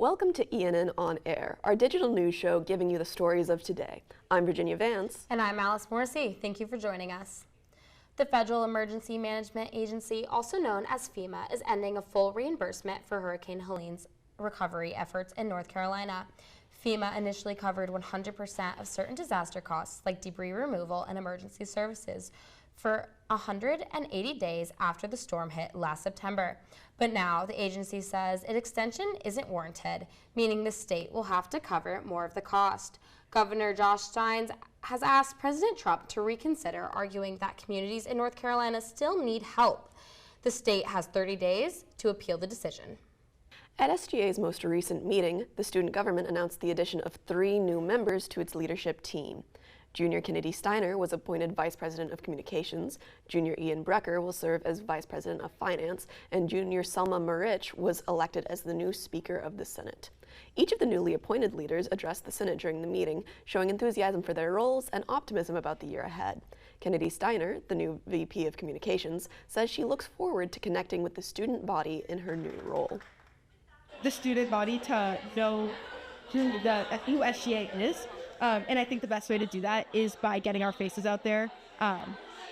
Welcome to ENN On Air, our digital news show giving you the stories of today. I'm Virginia Vance. And I'm Alice Morrissey. Thank you for joining us. The Federal Emergency Management Agency, also known as FEMA, is ending a full reimbursement for Hurricane Helene's recovery efforts in North Carolina. FEMA initially covered 100% of certain disaster costs like debris removal and emergency services for 180 days after the storm hit last September. But now the agency says an extension isn't warranted, meaning the state will have to cover more of the cost. Governor Josh Stein has asked President Trump to reconsider, arguing that communities in North Carolina still need help. The state has 30 days to appeal the decision. At SGA's most recent meeting, the student government announced the addition of 3 new members to its leadership team. Junior Kennedy Steiner was appointed Vice President of Communications, Junior Ian Berger will serve as Vice President of Finance, and Junior Selma Marich was elected as the new Speaker of the Senate. Each of the newly appointed leaders addressed the Senate during the meeting, showing enthusiasm for their roles and optimism about the year ahead. Kennedy Steiner, the new VP of Communications, says she looks forward to connecting with the student body in her new role. The student body to know who SGA is. And I think the best way to do that is by getting our faces out there,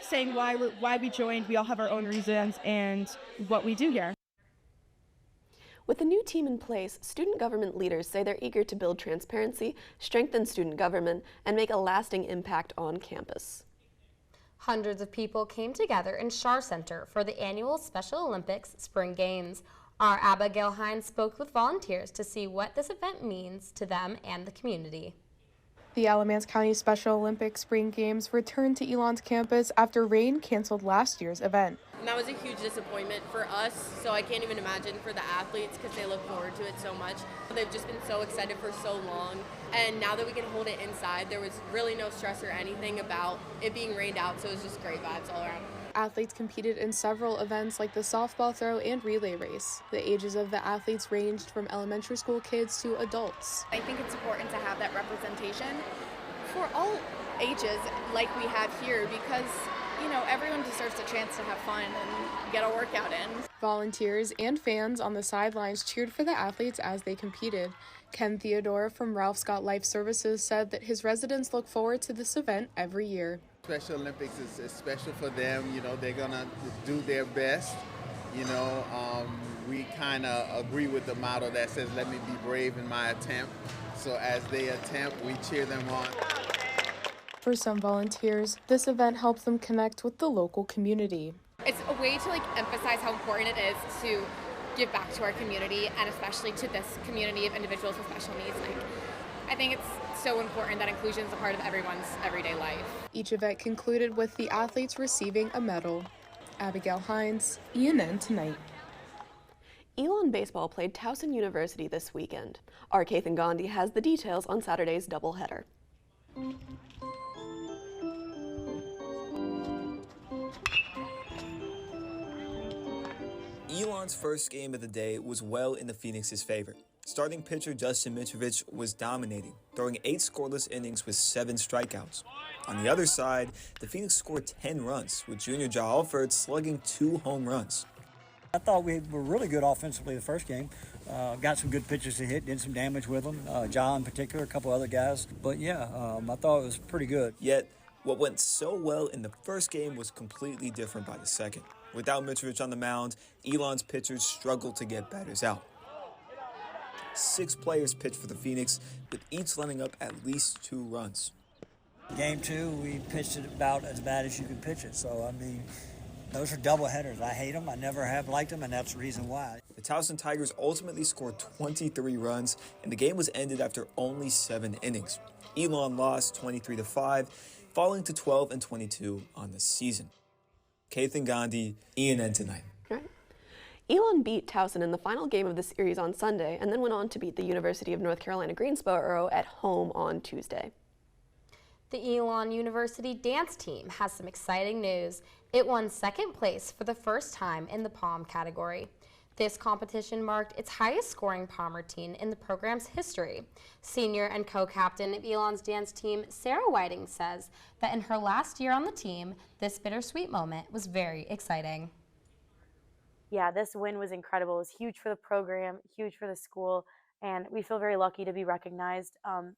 saying why we joined. We all have our own reasons and what we do here. With the new team in place, student government leaders say they're eager to build transparency, strengthen student government, and make a lasting impact on campus. Hundreds of people came together in Schar Center for the annual Special Olympics Spring Games. Our Abigail Hines spoke with volunteers to see what this event means to them and the community. The Alamance County Special Olympics Spring Games returned to Elon's campus after rain canceled last year's event. And that was a huge disappointment for us, so I can't even imagine for the athletes because they look forward to it so much. They've just been so excited for so long, and now that we can hold it inside, there was really no stress or anything about it being rained out, so it was just great vibes all around. Athletes competed in several events like the softball throw and relay race. The ages of the athletes ranged from elementary school kids to adults. I think it's important to have that representation for all ages like we have here because, everyone deserves a chance to have fun and get a workout in. Volunteers and fans on the sidelines cheered for the athletes as they competed. Ken Theodore from Ralph Scott Life Services said that his residents look forward to this event every year. Special Olympics is special for them. They're going to do their best. We kind of agree with the motto that says, let me be brave in my attempt. So as they attempt, we cheer them on. For some volunteers, this event helps them connect with the local community. It's a way to emphasize how important it is to give back to our community and especially to this community of individuals with special needs. I think it's so important that inclusion is a part of everyone's everyday life. Each event concluded with the athletes receiving a medal. Abigail Hines, ENN Tonight. Elon baseball played Towson University this weekend. Our Kathan Gandhi has the details on Saturday's doubleheader. Elon's first game of the day was well in the Phoenix's favor. Starting pitcher Justin Mitrovic was dominating, throwing 8 scoreless innings with 7 strikeouts. On the other side, the Phoenix scored 10 runs, with junior Ja Alford slugging 2 home runs. I thought we were really good offensively the first game. Got some good pitches to hit, did some damage with them. Ja in particular, a couple other guys. But I thought it was pretty good. Yet, what went so well in the first game was completely different by the second. Without Mitrovic on the mound, Elon's pitchers struggled to get batters out. 6 players pitched for the Phoenix, with each letting up at least 2 runs. Game 2, we pitched it about as bad as you could pitch it. So, those are double headers. I hate them. I never have liked them, and that's the reason why. The Towson Tigers ultimately scored 23 runs, and the game was ended after only 7 innings. Elon lost 23-5, falling to 12-22 on the season. Kathan Gandhi, ENN Tonight. Right. Elon beat Towson in the final game of the series on Sunday and then went on to beat the University of North Carolina Greensboro at home on Tuesday. The Elon University dance team has some exciting news. It won second place for the first time in the pom category. This competition marked its highest scoring pom routine in the program's history. Senior and co-captain of Elon's dance team, Sarah Whiting, says that in her last year on the team, this bittersweet moment was very exciting. Yeah, this win was incredible. It was huge for the program, huge for the school, And we feel very lucky to be recognized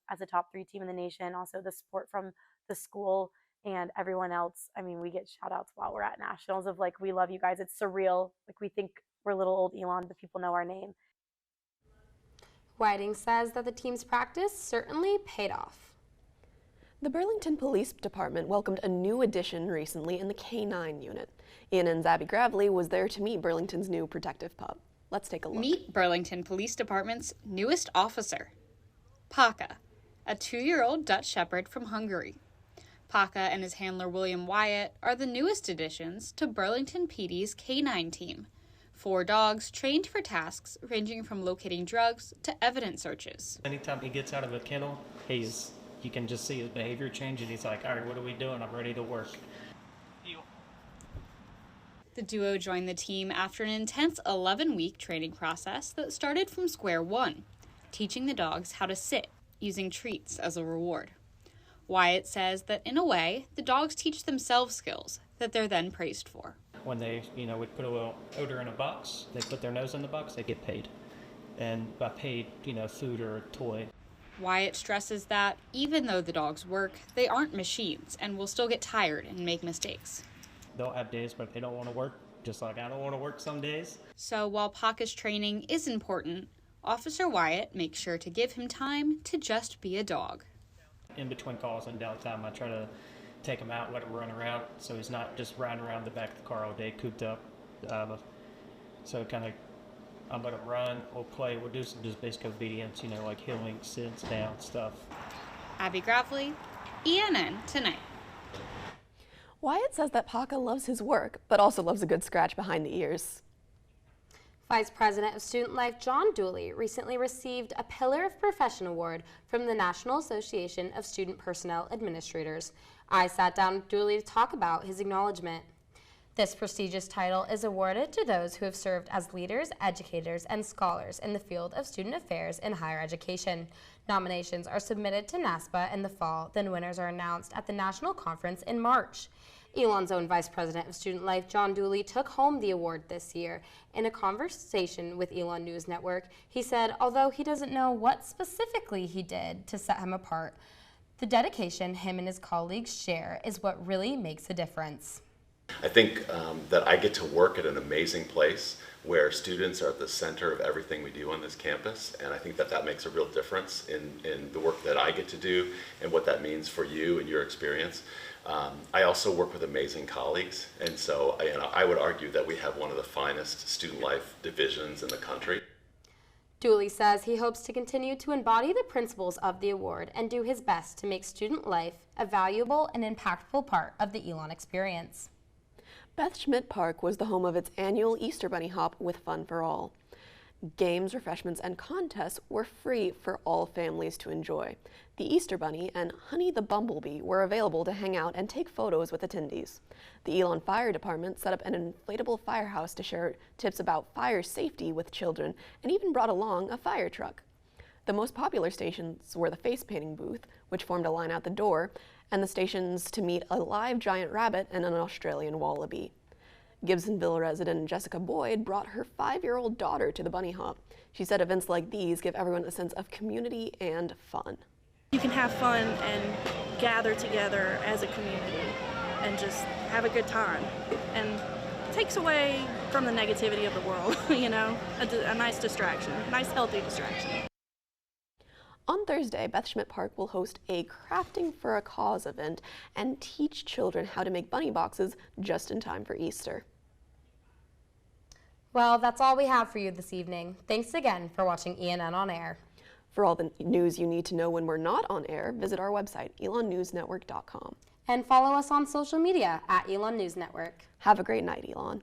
as a top 3 team in the nation. Also, the support from the school and everyone else. I mean, we get shout outs while we're at nationals of like, we love you guys. It's surreal. Like, we think we're little old Elon, but people know our name. Whiting says that the team's practice certainly paid off. The Burlington Police Department welcomed a new addition recently in the K-9 unit. ENN's Abby Gravely was there to meet Burlington's new protective pup. Let's take a look. Meet Burlington Police Department's newest officer, Paka, a 2-year-old Dutch Shepherd from Hungary. Paka and his handler William Wyatt are the newest additions to Burlington PD's K-9 team. 4 dogs trained for tasks ranging from locating drugs to evidence searches. Anytime he gets out of a kennel, you can just see his behavior change, and he's like, all right, what are we doing? I'm ready to work. The duo joined the team after an intense 11-week training process that started from square one, teaching the dogs how to sit, using treats as a reward. Wyatt says that, in a way, the dogs teach themselves skills that they're then praised for. When they, we put a little odor in a box, they put their nose in the box, they get paid. And by paid, food or a toy. Wyatt stresses that, even though the dogs work, they aren't machines and will still get tired and make mistakes. They'll have days where they don't want to work, just like I don't want to work some days. So while Paka's training is important, Officer Wyatt makes sure to give him time to just be a dog. In between calls and downtime, I try to take him out, let him run around, so he's not just riding around the back of the car all day, cooped up. So I'll let him run, we'll play, we'll do some just basic obedience, like heeling, sits, down, stuff. Abby Gravely, ENN Tonight. Wyatt says that Paka loves his work, but also loves a good scratch behind the ears. Vice President of Student Life John Dooley recently received a Pillar of Profession Award from the National Association of Student Personnel Administrators. I sat down with Dooley to talk about his acknowledgement. This prestigious title is awarded to those who have served as leaders, educators, and scholars in the field of student affairs in higher education. Nominations are submitted to NASPA in the fall, then winners are announced at the national conference in March. Elon's own Vice President of Student Life, John Dooley, took home the award this year. In a conversation with Elon News Network, he said, although he doesn't know what specifically he did to set him apart, the dedication him and his colleagues share is what really makes a difference. I think that I get to work at an amazing place where students are at the center of everything we do on this campus, and I think that makes a real difference in the work that I get to do and what that means for you and your experience. I also work with amazing colleagues, and so I would argue that we have one of the finest student life divisions in the country. Dooley says he hopes to continue to embody the principles of the award and do his best to make student life a valuable and impactful part of the Elon experience. Beth Schmidt Park was the home of its annual Easter Bunny Hop with Fun for All. Games, refreshments, and contests were free for all families to enjoy. The Easter Bunny and Honey the Bumblebee were available to hang out and take photos with attendees. The Elon Fire Department set up an inflatable firehouse to share tips about fire safety with children and even brought along a fire truck. The most popular stations were the face painting booth, which formed a line out the door, and the stations to meet a live giant rabbit and an Australian wallaby. Gibsonville resident Jessica Boyd brought her 5-year-old daughter to the bunny hop. She said events like these give everyone a sense of community and fun. You can have fun and gather together as a community and just have a good time. And it takes away from the negativity of the world, a nice distraction, nice healthy distraction. On Thursday, Beth Schmidt Park will host a Crafting for a Cause event and teach children how to make bunny boxes just in time for Easter. Well, that's all we have for you this evening. Thanks again for watching ENN On Air. For all the news you need to know when we're not on air, visit our website, elonnewsnetwork.com. And follow us on social media at Elon News Network. Have a great night, Elon.